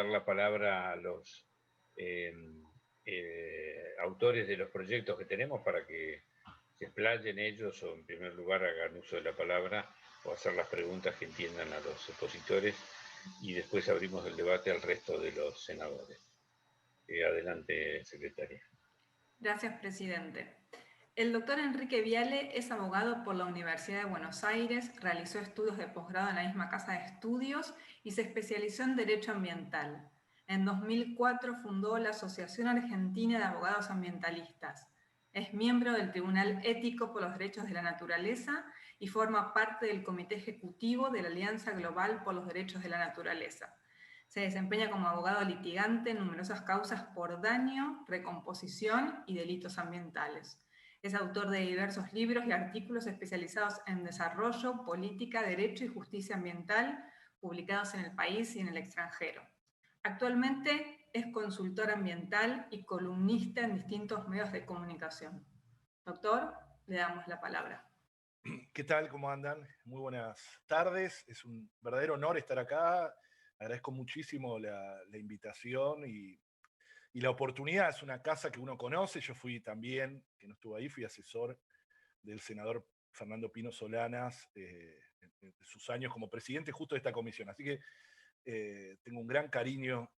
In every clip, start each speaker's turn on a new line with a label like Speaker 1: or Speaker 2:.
Speaker 1: dar la palabra a los autores de los proyectos que tenemos para que se explayen ellos o en primer lugar hagan uso de la palabra o hacer las preguntas que entiendan a los expositores y después abrimos el debate al resto de los senadores. Adelante, secretaria.
Speaker 2: Gracias, presidente. El doctor Enrique Viale es abogado por la Universidad de Buenos Aires, realizó estudios de posgrado en la misma casa de estudios y se especializó en Derecho Ambiental. En 2004 fundó la Asociación Argentina de Abogados Ambientalistas. Es miembro del Tribunal Ético por los Derechos de la Naturaleza y forma parte del Comité Ejecutivo de la Alianza Global por los Derechos de la Naturaleza. Se desempeña como abogado litigante en numerosas causas por daño, recomposición y delitos ambientales. Es autor de diversos libros y artículos especializados en desarrollo, política, derecho y justicia ambiental, publicados en el país y en el extranjero. Actualmente es consultor ambiental y columnista en distintos medios de comunicación. Doctor, le damos la palabra.
Speaker 3: ¿Qué tal? ¿Cómo andan? Muy buenas tardes. Es un verdadero honor estar acá. Agradezco muchísimo la invitación y la oportunidad. Es una casa que uno conoce. Yo fui también, que no estuve ahí, fui asesor del senador Fernando Pino Solanas en sus años como presidente justo de esta comisión. Así que tengo un gran cariño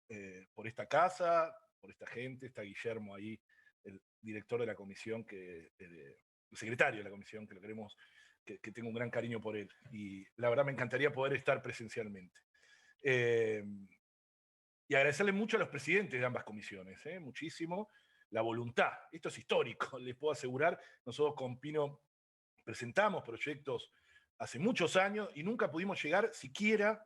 Speaker 3: por esta casa, por esta gente. Está Guillermo ahí, el director de la comisión, el secretario de la comisión, que lo queremos, que tengo un gran cariño por él. Y la verdad me encantaría poder estar presencialmente. Y agradecerle mucho a los presidentes de ambas comisiones, muchísimo, la voluntad. Esto es histórico, les puedo asegurar. Nosotros con Pino presentamos proyectos hace muchos años y nunca pudimos llegar siquiera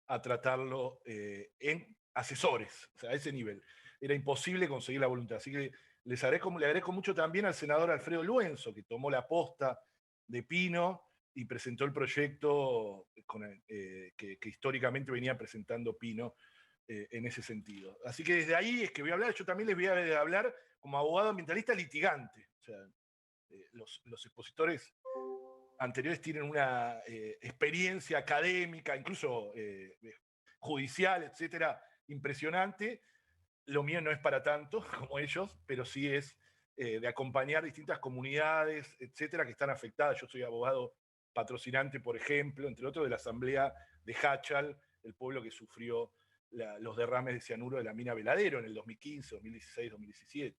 Speaker 3: a tratarlo en asesores, o sea, a ese nivel. Era imposible conseguir la voluntad. Así que le agradezco mucho también al senador Alfredo Luenzo, que tomó la posta de Pino y presentó el proyecto que históricamente venía presentando Pino en ese sentido. Así que desde ahí es que voy a hablar. Yo también les voy a hablar como abogado ambientalista litigante. O sea, los expositores anteriores tienen una experiencia académica, incluso judicial, etcétera, impresionante. Lo mío no es para tanto como ellos, pero sí es de acompañar distintas comunidades, etcétera, que están afectadas. Yo soy abogado patrocinante, por ejemplo, entre otros, de la asamblea de Hachal, el pueblo que sufrió los derrames de cianuro de la mina Veladero en el 2015, 2016, 2017.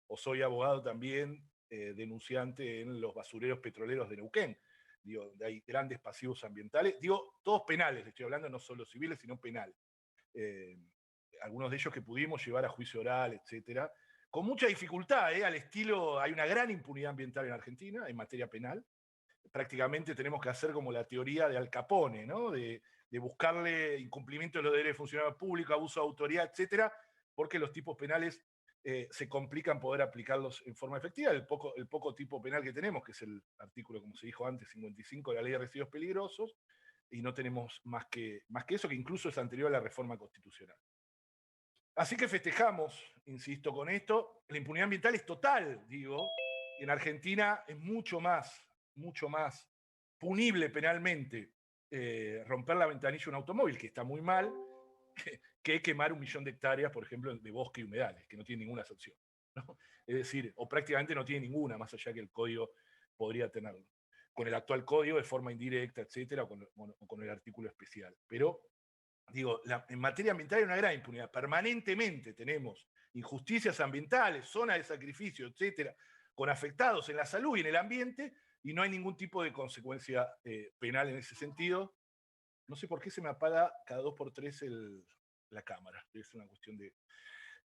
Speaker 3: O soy abogado también denunciante en los basureros petroleros de Neuquén. Digo, hay grandes pasivos ambientales. Digo, todos penales, le estoy hablando, no solo civiles, sino penales. Algunos de ellos que pudimos llevar a juicio oral, etcétera, con mucha dificultad, al estilo, hay una gran impunidad ambiental en Argentina en materia penal. Prácticamente tenemos que hacer como la teoría de Al Capone, ¿no? De buscarle incumplimiento de los derechos de funcionario público, abuso de autoridad, etcétera, porque los tipos penales se complican poder aplicarlos en forma efectiva. El poco tipo penal que tenemos, que es el artículo, como se dijo antes, 55 de la Ley de Residuos Peligrosos, y no tenemos más que eso, que incluso es anterior a la reforma constitucional. Así que festejamos, insisto con esto, la impunidad ambiental es total, digo, y en Argentina es mucho más punible penalmente romper la ventanilla de un automóvil, que está muy mal, que quemar 1 millón de hectáreas, por ejemplo, de bosque y humedales, que no tiene ninguna sanción, ¿no? Es decir, o prácticamente no tiene ninguna, más allá que el código podría tenerlo. Con el actual código de forma indirecta, etcétera, o con el artículo especial. Pero, digo, en materia ambiental hay una gran impunidad. Permanentemente tenemos injusticias ambientales, zonas de sacrificio, etcétera, con afectados en la salud y en el ambiente, y no hay ningún tipo de consecuencia penal en ese sentido. No sé por qué se me apaga cada 2x3 la cámara. Es una cuestión de...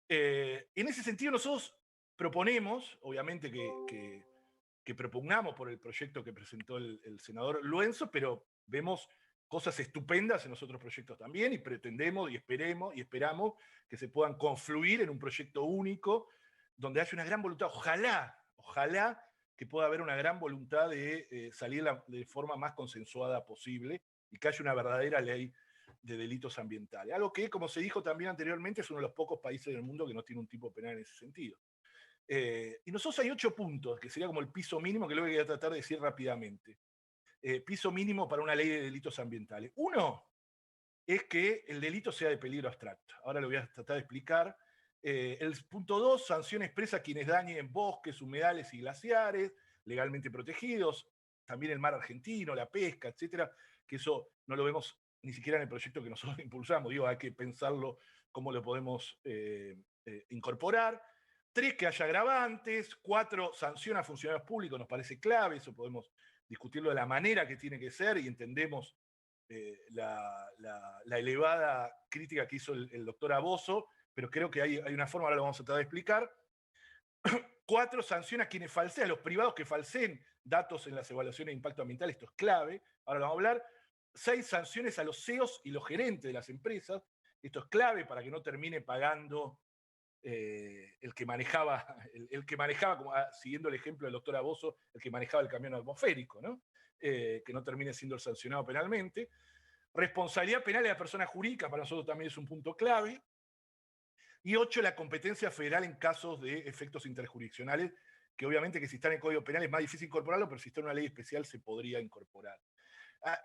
Speaker 3: en ese sentido nosotros proponemos, obviamente que propugnamos por el proyecto que presentó el senador Luenzo, pero vemos cosas estupendas en los otros proyectos también y pretendemos y esperamos que se puedan confluir en un proyecto único donde haya una gran voluntad. Ojalá que pueda haber una gran voluntad de salir de forma más consensuada posible y que haya una verdadera ley de delitos ambientales. Algo que, como se dijo también anteriormente, es uno de los pocos países del mundo que no tiene un tipo penal en ese sentido. Y nosotros hay 8 puntos, que sería como el piso mínimo, que luego voy a tratar de decir rápidamente. Piso mínimo para una ley de delitos ambientales. Uno, es que el delito sea de peligro abstracto. Ahora lo voy a tratar de explicar. El punto 2, sanción expresa a quienes dañen bosques, humedales y glaciares, legalmente protegidos, también el mar argentino, la pesca, etcétera, que eso no lo vemos ni siquiera en el proyecto que nosotros impulsamos. Digo, hay que pensarlo cómo lo podemos incorporar. 3, que haya agravantes. 4, sanciona a funcionarios públicos, nos parece clave, eso podemos discutirlo de la manera que tiene que ser y entendemos la elevada crítica que hizo el doctor Aboso, pero creo que hay una forma, ahora lo vamos a tratar de explicar. 4, sanciona a quienes falsean, los privados que falseen datos en las evaluaciones de impacto ambiental, esto es clave, ahora lo vamos a hablar. 6, sanciones a los CEOs y los gerentes de las empresas, esto es clave para que no termine pagando el que manejaba, como, siguiendo el ejemplo del doctor Aboso, el que manejaba el camión atmosférico, ¿no? Que no termine siendo sancionado penalmente. Responsabilidad penal de la persona jurídica, para nosotros también es un punto clave. Y 8, la competencia federal en casos de efectos interjurisdiccionales, que obviamente que si está en el Código Penal es más difícil incorporarlo, pero si está en una ley especial se podría incorporar.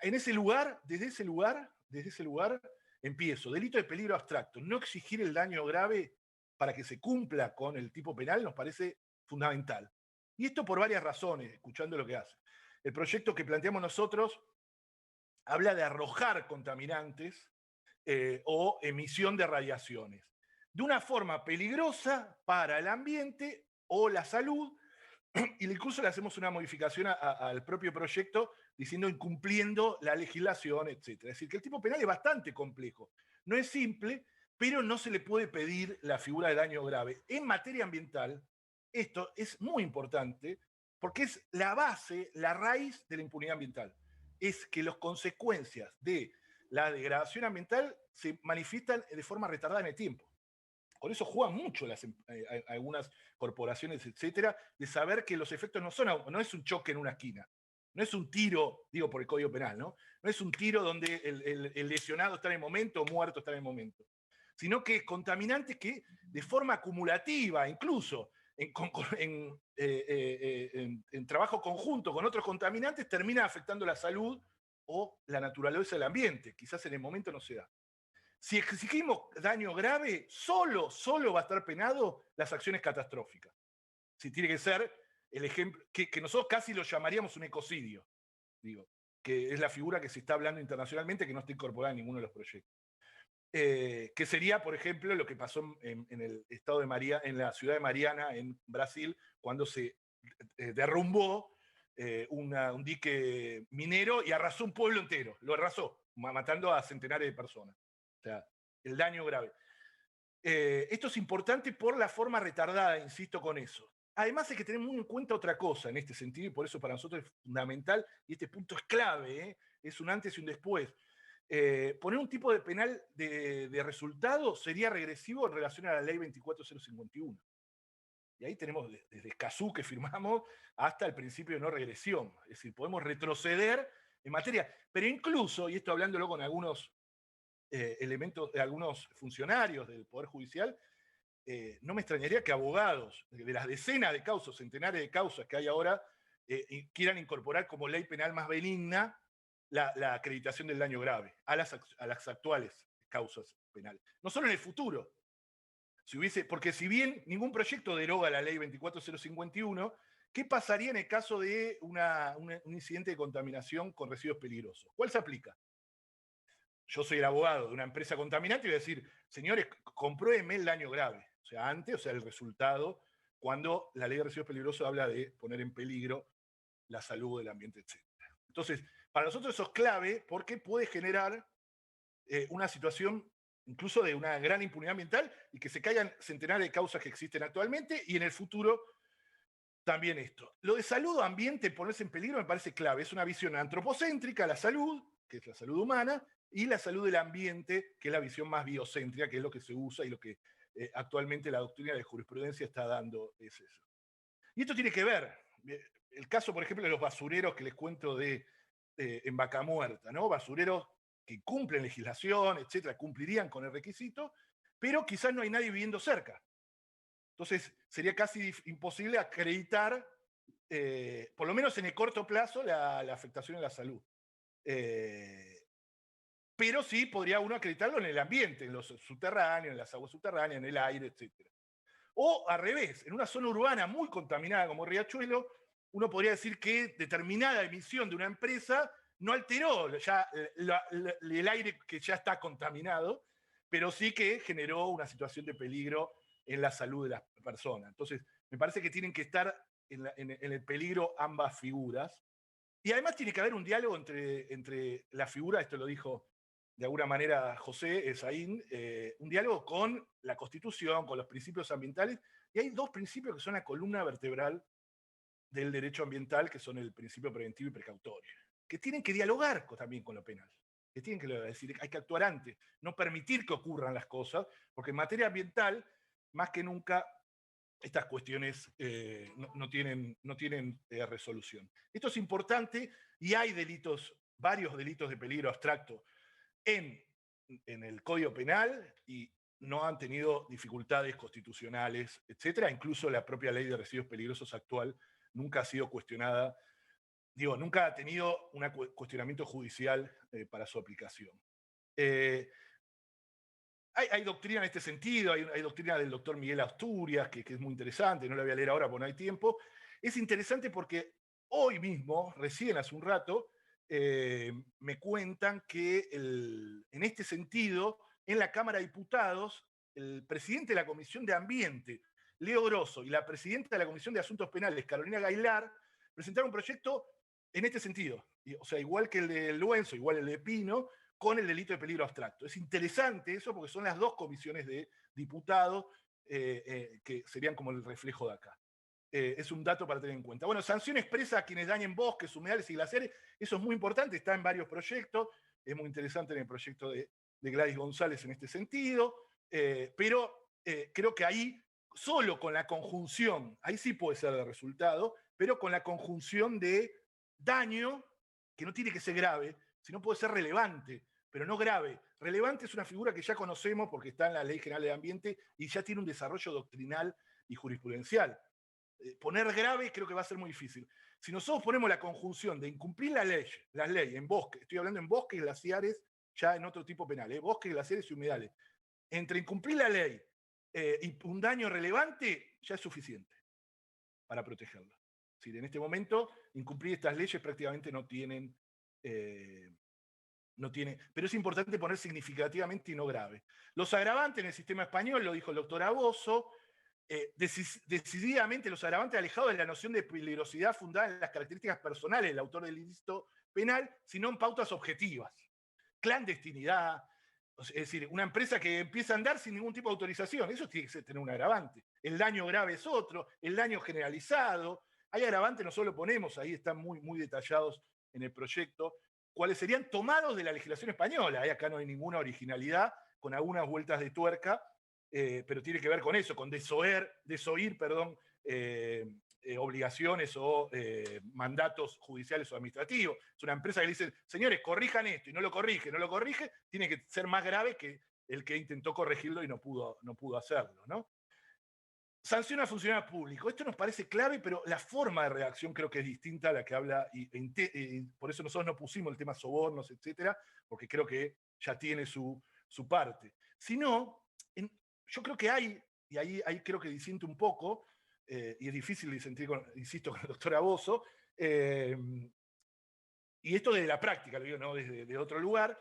Speaker 3: En ese lugar, desde ese lugar, empiezo. Delito de peligro abstracto. No exigir el daño grave para que se cumpla con el tipo penal nos parece fundamental. Y esto por varias razones, escuchando lo que hace. El proyecto que planteamos nosotros habla de arrojar contaminantes o emisión de radiaciones de una forma peligrosa para el ambiente o la salud, y incluso le hacemos una modificación al propio proyecto diciendo incumpliendo la legislación, etc. Es decir, que el tipo penal es bastante complejo. No es simple, pero no se le puede pedir la figura de daño grave. En materia ambiental, esto es muy importante porque es la base, la raíz de la impunidad ambiental. Es que las consecuencias de la degradación ambiental se manifiestan de forma retardada en el tiempo. Por eso juegan mucho algunas corporaciones, etcétera, de saber que los efectos no es un choque en una esquina, no es un tiro, digo por el Código Penal, ¿no? No es un tiro donde el lesionado está en el momento o muerto está en el momento, sino que contaminantes que de forma acumulativa, incluso en trabajo conjunto con otros contaminantes, terminan afectando la salud o la naturaleza del ambiente. Quizás en el momento no se da. Si exigimos daño grave, solo va a estar penado las acciones catastróficas. Si tiene que ser el ejemplo, que nosotros casi lo llamaríamos un ecocidio, digo, que es la figura que se está hablando internacionalmente, que no está incorporada en ninguno de los proyectos. Que sería, por ejemplo, lo que pasó en el estado de María, en la ciudad de Mariana, en Brasil, cuando se derrumbó un dique minero y arrasó un pueblo entero, lo arrasó, matando a centenares de personas. O sea, el daño grave. Esto es importante por la forma retardada, insisto con eso. Además hay que tener muy en cuenta otra cosa en este sentido, y por eso para nosotros es fundamental, y este punto es clave, es un antes y un después. Poner un tipo de penal de resultado sería regresivo en relación a la ley 24051. Y ahí tenemos desde Escazú que firmamos hasta el principio de no regresión. Es decir, podemos retroceder en materia, pero incluso, y esto hablándolo con algunos elementos de algunos funcionarios del Poder Judicial, no me extrañaría que abogados de las decenas de causas, centenares de causas que hay ahora, quieran incorporar como ley penal más benigna la acreditación del daño grave a las actuales causas penales. No solo en el futuro. Porque si bien ningún proyecto deroga la ley 24051, ¿qué pasaría en el caso de un incidente de contaminación con residuos peligrosos? ¿Cuál se aplica? Yo soy el abogado de una empresa contaminante y voy a decir, señores, compruébenme el daño grave. O sea, el resultado, cuando la ley de residuos peligrosos habla de poner en peligro la salud del ambiente, etc. Entonces, para nosotros eso es clave porque puede generar una situación incluso de una gran impunidad ambiental y que se caigan centenares de causas que existen actualmente y en el futuro también esto. Lo de salud o ambiente, ponerse en peligro, me parece clave. Es una visión antropocéntrica, la salud, que es la salud humana, y la salud del ambiente, que es la visión más biocéntrica, que es lo que se usa y lo que actualmente la doctrina de jurisprudencia está dando es eso. Y esto tiene que ver, el caso, por ejemplo, de los basureros que les cuento en Vaca Muerta, ¿no? Basureros que cumplen legislación, etcétera, cumplirían con el requisito, pero quizás no hay nadie viviendo cerca. Entonces, sería casi imposible acreditar, por lo menos en el corto plazo, la afectación en la salud. pero sí podría uno acreditarlo en el ambiente, en los subterráneos, en las aguas subterráneas, en el aire, etc. O al revés, en una zona urbana muy contaminada como Riachuelo, uno podría decir que determinada emisión de una empresa no alteró ya el aire que ya está contaminado, pero sí que generó una situación de peligro en la salud de las personas. Entonces, me parece que tienen que estar en el peligro ambas figuras. Y además tiene que haber un diálogo entre la figura, esto lo dijo de alguna manera José Esaín, un diálogo con la Constitución, con los principios ambientales, y hay dos principios que son la columna vertebral del derecho ambiental, que son el principio preventivo y precautorio, que tienen que dialogar también con lo penal, que tienen que decir, hay que actuar antes, no permitir que ocurran las cosas, porque en materia ambiental, más que nunca, estas cuestiones no tienen resolución. Esto es importante y hay delitos, varios delitos de peligro abstracto en el Código Penal y no han tenido dificultades constitucionales, etcétera. Incluso la propia ley de residuos peligrosos actual nunca ha sido cuestionada, nunca ha tenido un cuestionamiento judicial para su aplicación. Hay doctrina en este sentido, hay doctrina del doctor Miguel Asturias, que es muy interesante, no la voy a leer ahora porque no hay tiempo. Es interesante porque hoy mismo, recién hace un rato, me cuentan que en este sentido, en la Cámara de Diputados, el presidente de la Comisión de Ambiente, Leo Grosso, y la presidenta de la Comisión de Asuntos Penales, Carolina Gailar, presentaron un proyecto en este sentido. O sea, igual que el de Luenzo, igual el de Pino, con el delito de peligro abstracto. Es interesante eso porque son las dos comisiones de diputados que serían como el reflejo de acá. Es un dato para tener en cuenta. Bueno, sanción expresa a quienes dañen bosques, humedales y glaciares. Eso es muy importante, está en varios proyectos. Es muy interesante en el proyecto de Gladys González en este sentido. Pero creo que ahí, solo con la conjunción, ahí sí puede ser de resultado, pero con la conjunción de daño, que no tiene que ser grave, sino puede ser relevante, pero no grave. Relevante es una figura que ya conocemos porque está en la Ley General de Ambiente y ya tiene un desarrollo doctrinal y jurisprudencial. Poner grave creo que va a ser muy difícil. Si nosotros ponemos la conjunción de incumplir las leyes en bosques, estoy hablando en bosques, glaciares, ya en otro tipo penal, bosques, glaciares y humedales, entre incumplir la ley y un daño relevante, ya es suficiente para protegerlo. Es decir, en este momento, incumplir estas leyes prácticamente no tienen, pero es importante poner significativamente y no grave. Los agravantes en el sistema español, lo dijo el doctor Aboso, decididamente los agravantes alejados de la noción de peligrosidad fundada en las características personales del autor del ilícito penal, sino en pautas objetivas. Clandestinidad, es decir, una empresa que empieza a andar sin ningún tipo de autorización, eso tiene que tener un agravante. El daño grave es otro, el daño generalizado. Hay agravantes, nosotros lo ponemos, ahí están muy, muy detallados en el proyecto, cuáles serían tomados de la legislación española. Acá no hay ninguna originalidad, con algunas vueltas de tuerca, pero tiene que ver con eso, con desoír obligaciones o mandatos judiciales o administrativos. Es una empresa que le dice, señores, corrijan esto, y no lo corrige, tiene que ser más grave que el que intentó corregirlo y no pudo hacerlo, ¿no? Sanciona a funcionarios públicos. Esto nos parece clave, pero la forma de redacción creo que es distinta a la que habla, y por eso nosotros no pusimos el tema sobornos, etcétera, porque creo que ya tiene su parte. Si no, yo creo que hay, y ahí creo que disiento un poco, y es difícil disentir, insisto, con el doctor Aboso, y esto desde la práctica, lo digo, no desde otro lugar,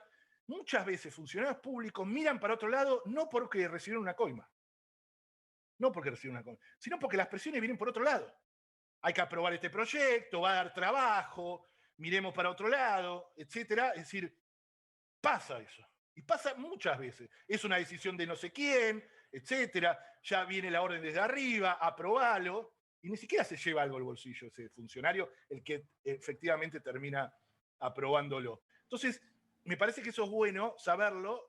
Speaker 3: muchas veces funcionarios públicos miran para otro lado no porque recibieron una coima, sino porque las presiones vienen por otro lado. Hay que aprobar este proyecto, va a dar trabajo, miremos para otro lado, etcétera. Es decir, pasa eso. Y pasa muchas veces. Es una decisión de no sé quién, etcétera. Ya viene la orden desde arriba, aprobalo, y ni siquiera se lleva algo al bolsillo ese funcionario, el que efectivamente termina aprobándolo. Entonces, me parece que eso es bueno saberlo,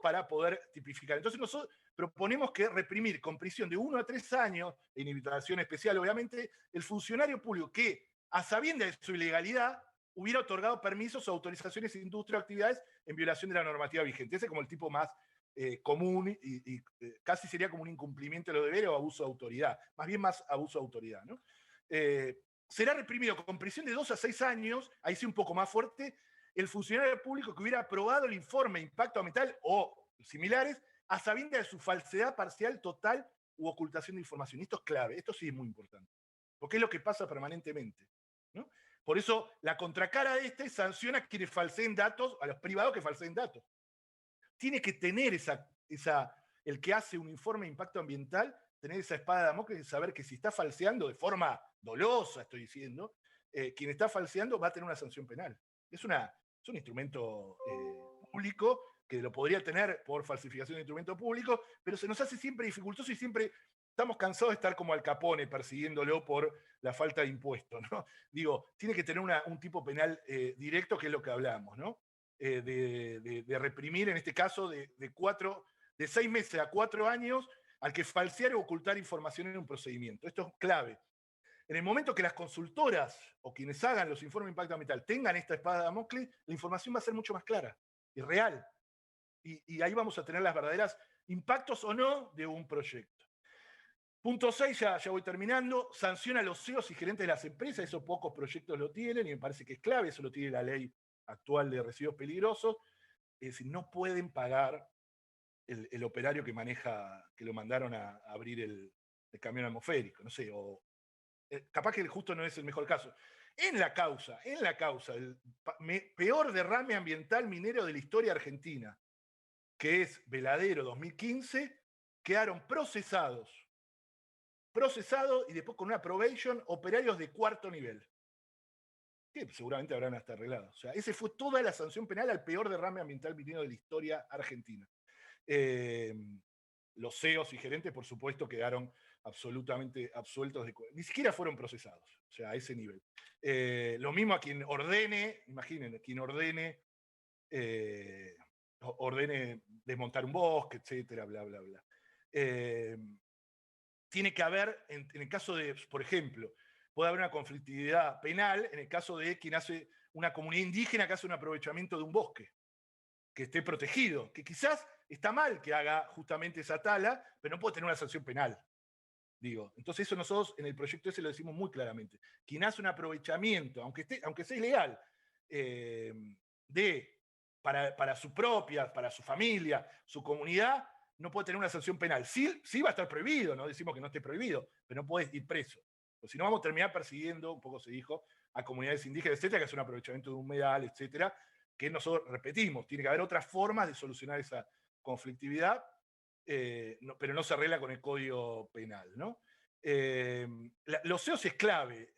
Speaker 3: para poder tipificar. Entonces, nosotros proponemos que reprimir con prisión de 1 a 3 años, en invitación especial, obviamente, el funcionario público que, a sabiendas de su ilegalidad, hubiera otorgado permisos o autorizaciones de industria o actividades en violación de la normativa vigente. Ese es como el tipo más común y casi sería como un incumplimiento de los deberes o abuso de autoridad. Más bien más abuso de autoridad, ¿no? Será reprimido con prisión de 2 a 6 años, ahí sí un poco más fuerte, el funcionario público que hubiera aprobado el informe de impacto ambiental o similares a sabiendas de su falsedad parcial, total u ocultación de información. Esto es clave, esto sí es muy importante, porque es lo que pasa permanentemente, ¿no? Por eso la contracara de este sanciona a quienes falseen datos, a los privados que falseen datos. Tiene que tener el que hace un informe de impacto ambiental, tener esa espada de Damocles y saber que si está falseando de forma dolosa, estoy diciendo, quien está falseando va a tener una sanción penal. Es un instrumento público que lo podría tener por falsificación de instrumento público, pero se nos hace siempre dificultoso y siempre estamos cansados de estar como Al Capone persiguiéndolo por la falta de impuestos, ¿no? Digo, tiene que tener un tipo penal directo, que es lo que hablamos, ¿no? De reprimir, en este caso, de 6 meses a 4 años al que falsear o ocultar información en un procedimiento. Esto es clave. En el momento que las consultoras o quienes hagan los informes de impacto ambiental tengan esta espada de Damocles, la información va a ser mucho más clara y real. Y ahí vamos a tener las verdaderas impactos o no de un proyecto. Punto 6, ya voy terminando, sanciona a los CEOs y gerentes de las empresas. Esos pocos proyectos lo tienen y me parece que es clave, eso lo tiene la ley actual de residuos peligrosos. Es decir, no pueden pagar el operario que maneja, que lo mandaron a abrir el camión atmosférico, no sé, o capaz que justo no es el mejor caso. En la causa, el peor derrame ambiental minero de la historia argentina, que es Veladero 2015, quedaron procesados y después con una probation operarios de 4º nivel, que seguramente habrán hasta arreglado. O sea, ese fue toda la sanción penal al peor derrame ambiental minero de la historia argentina. Los CEOs y gerentes, por supuesto, quedaron absolutamente absueltos, ni siquiera fueron procesados, o sea, a ese nivel. Lo mismo a quien ordene, imaginen, quien ordene desmontar un bosque, etcétera, bla, bla, bla. Tiene que haber, en el caso de, por ejemplo, puede haber una conflictividad penal en el caso de quien hace una comunidad indígena que hace un aprovechamiento de un bosque, que esté protegido, que quizás está mal que haga justamente esa tala, pero no puede tener una sanción penal. Digo, entonces eso nosotros en el proyecto ese lo decimos muy claramente. Quien hace un aprovechamiento, aunque sea ilegal, para su propia, para su familia, su comunidad, no puede tener una sanción penal. Sí va a estar prohibido, no decimos que no esté prohibido, pero no puede ir preso. Pues si no vamos a terminar persiguiendo, un poco se dijo, a comunidades indígenas, etcétera, que hacen un aprovechamiento de un humedal, etcétera, que nosotros repetimos, tiene que haber otras formas de solucionar esa conflictividad, pero no se arregla con el Código Penal, ¿no? Los CEOs es clave.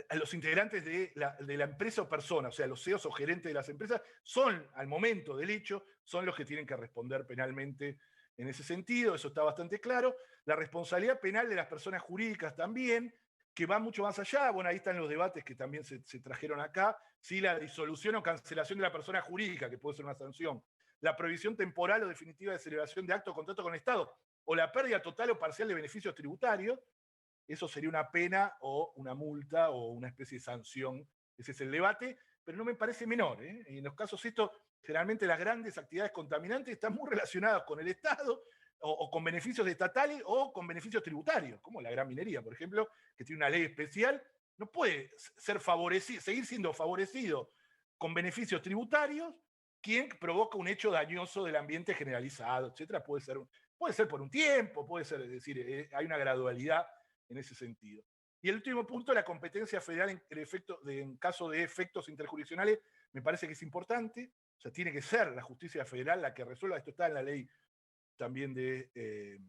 Speaker 3: A los integrantes de la empresa o persona, o sea, los CEOs o gerentes de las empresas, son, al momento del hecho, son los que tienen que responder penalmente en ese sentido, eso está bastante claro. La responsabilidad penal de las personas jurídicas también, que va mucho más allá. Bueno, ahí están los debates que también se trajeron acá. Sí, la disolución o cancelación de la persona jurídica, que puede ser una sanción. La prohibición temporal o definitiva de celebración de acto o contrato con el Estado. O la pérdida total o parcial de beneficios tributarios. Eso sería una pena o una multa o una especie de sanción. Ese es el debate, pero no me parece menor. En los casos estos, generalmente las grandes actividades contaminantes están muy relacionadas con el Estado o con beneficios estatales o con beneficios tributarios, como la gran minería, por ejemplo, que tiene una ley especial, no puede ser favorecido, seguir siendo favorecido con beneficios tributarios quien provoca un hecho dañoso del ambiente generalizado, etcétera. Puede ser por un tiempo, puede ser, es decir, hay una gradualidad en ese sentido. Y el último punto, la competencia federal en caso de efectos interjurisdiccionales, me parece que es importante. O sea, tiene que ser la justicia federal la que resuelva. Esto está en la ley también de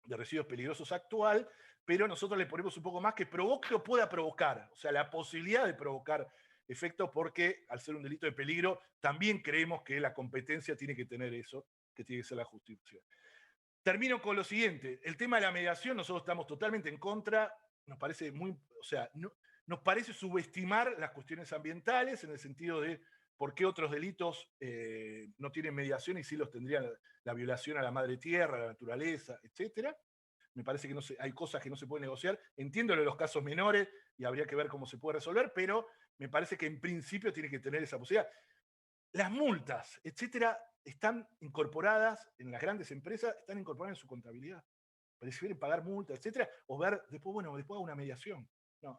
Speaker 3: residuos peligrosos actual, pero nosotros le ponemos un poco más que provoque o pueda provocar. O sea, la posibilidad de provocar efectos, porque al ser un delito de peligro, también creemos que la competencia tiene que tener eso, que tiene que ser la justicia. Termino con lo siguiente, el tema de la mediación, nosotros estamos totalmente en contra, nos parece nos parece subestimar las cuestiones ambientales en el sentido de por qué otros delitos no tienen mediación y sí los tendrían, la violación a la madre tierra, a la naturaleza, etcétera. Me parece que hay cosas que no se pueden negociar. Entiendo lo de los casos menores y habría que ver cómo se puede resolver, pero me parece que en principio tiene que tener esa posibilidad. Las multas, etcétera, están incorporadas en las grandes empresas, están incorporadas en su contabilidad. Prefieren pagar multas, etcétera, o ver después hago una mediación.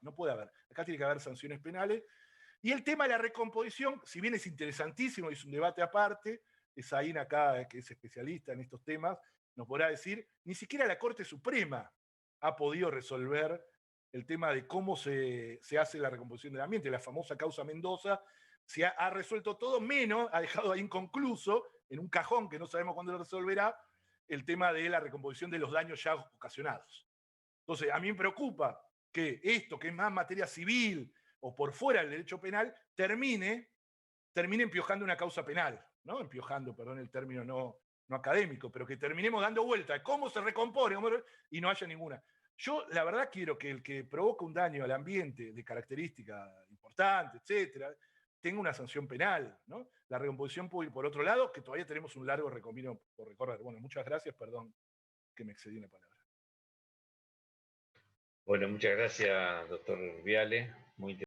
Speaker 3: No puede haber. Acá tiene que haber sanciones penales. Y el tema de la recomposición, si bien es interesantísimo, es un debate aparte, Esaín acá, que es especialista en estos temas, nos podrá decir, ni siquiera la Corte Suprema ha podido resolver el tema de cómo se hace la recomposición del ambiente, la famosa causa Mendoza, se ha resuelto todo, menos, ha dejado ahí inconcluso, en un cajón que no sabemos cuándo lo resolverá, el tema de la recomposición de los daños ya ocasionados. Entonces, a mí me preocupa que esto, que es más materia civil o por fuera del derecho penal, termine empiojando una causa penal, ¿no? Empiojando, perdón el término no académico, pero que terminemos dando vuelta, cómo se recompone, y no haya ninguna. Yo, la verdad, quiero que el que provoca un daño al ambiente de característica importante, etcétera, tenga una sanción penal, ¿no? La recomposición puede ir por otro lado, que todavía tenemos un largo camino por recorrer. Bueno, muchas gracias, perdón que me excedí en la palabra.
Speaker 1: Bueno, muchas gracias, doctor Viale. Muy